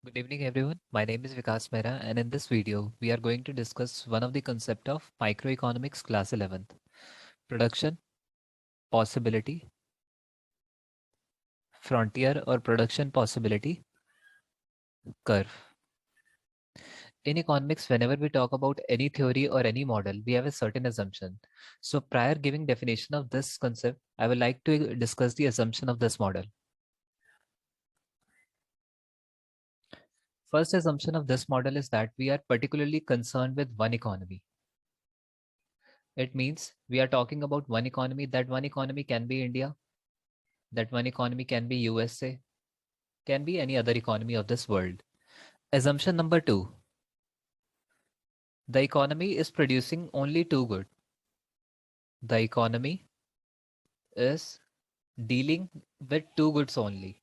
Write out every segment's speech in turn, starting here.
Good evening everyone. My name is Vikas Mehra and in this video we are going to discuss one of the concept of microeconomics class 11th. Production, possibility, frontier or production possibility curve. In economics, whenever we talk about any theory or any model, we have a certain assumption. So prior giving definition of this concept, I would like to discuss the assumption of this model. First assumption of this model is that we are particularly concerned with one economy. It means we are talking about one economy. That one economy can be India, that one economy can be USA, can be any other economy of this world. Assumption number two, the economy is producing only two goods. The economy is dealing with two goods only,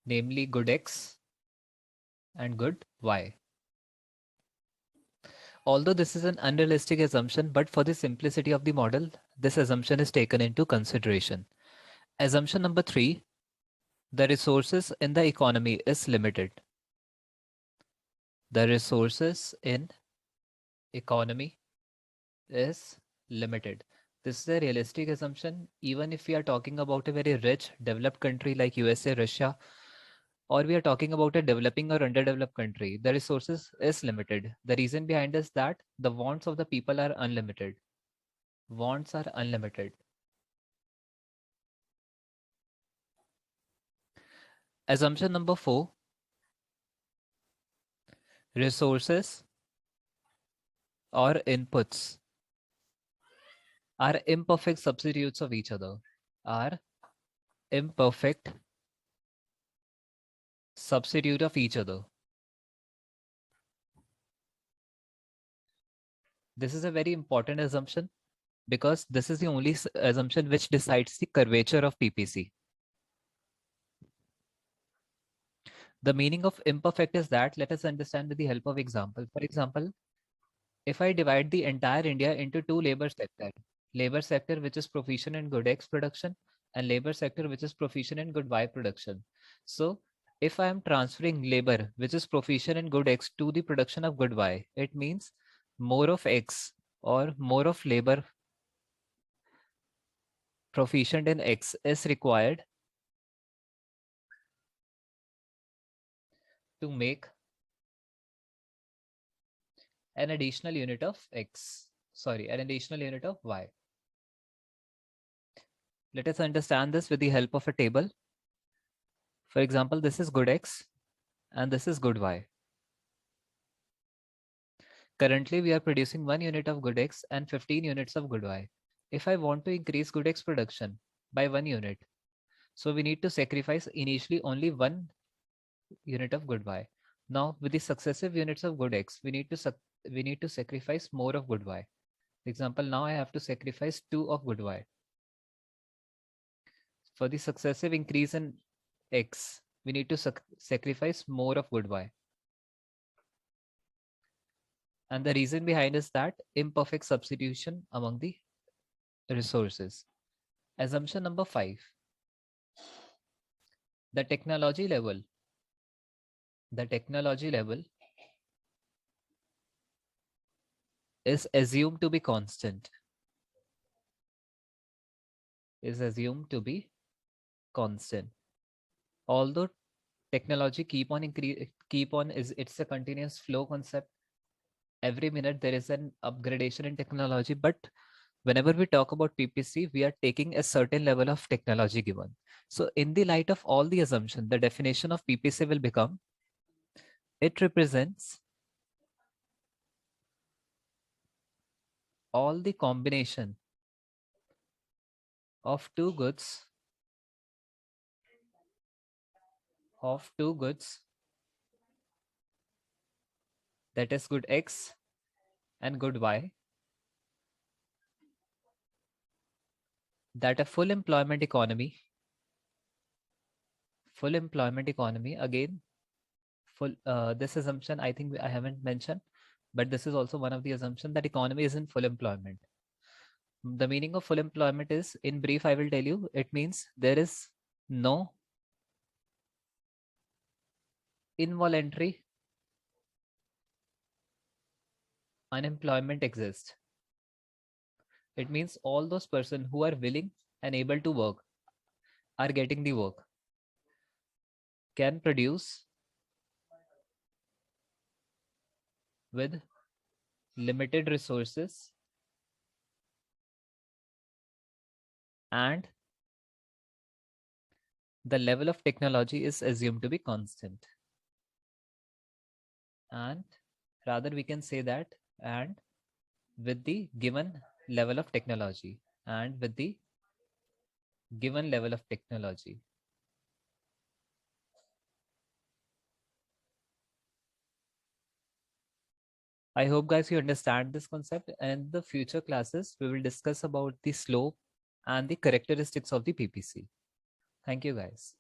namely good X and good Y. Although this is an unrealistic assumption, but for the simplicity of the model, this assumption is taken into consideration. Assumption number three, the resources in the economy is limited. The resources in economy is limited. This is a realistic assumption. Even if we are talking about a very rich developed country like USA, Russia, or we are talking about a developing or underdeveloped country, the resources is limited. The reason behind is that the wants of the people are unlimited. Wants are unlimited. Assumption number four, resources or inputs are imperfect substitutes of each other. Are imperfect substitute of each other. This is a very important assumption because this is the only assumption which decides the curvature of PPC. The meaning of imperfect is that, let us understand with the help of example. For example, if I divide the entire India into two labor sector which is proficient in good X production and labor sector which is proficient in good Y production. So if I am transferring labor which is proficient in good X to the production of good Y, it means more of X or more of labor proficient in X is required to make an additional unit of X. Sorry, an additional unit of Y. Let us understand this with the help of a table. For example, this is good X and this is good Y. Currently, we are producing 1 unit of good X and 15 units of good Y. If I want to increase good X production by 1 unit, so we need to sacrifice initially only 1 unit of good Y. Now, with the successive units of good X, we need to sacrifice more of good Y. For example, now I have to sacrifice 2 of good Y. For the successive increase in X, we need to sacrifice more of good Y. And the reason behind is that imperfect substitution among the resources. Assumption number 5. The technology level is assumed to be constant. Although technology keep on it's a continuous flow concept. Every minute there is an upgradation in technology, but whenever we talk about PPC, we are taking a certain level of technology given. So in the light of all the assumption, the definition of PPC will become, it represents all the combination of two goods that is good X and good Y, that a full employment economy again, this assumption I think I haven't mentioned, but this is also one of the assumptions that economy is in full employment. The meaning of full employment is, in brief, I will tell you, it means there is no involuntary unemployment exists. It means all those persons who are willing and able to work are getting the work, can produce with limited resources, and the level of technology is assumed to be constant. And rather we can say that, and with the given level of technology, and with the given level of technology. I hope guys you understand this concept, and in the future classes we will discuss about the slope and the characteristics of the PPC. Thank you guys.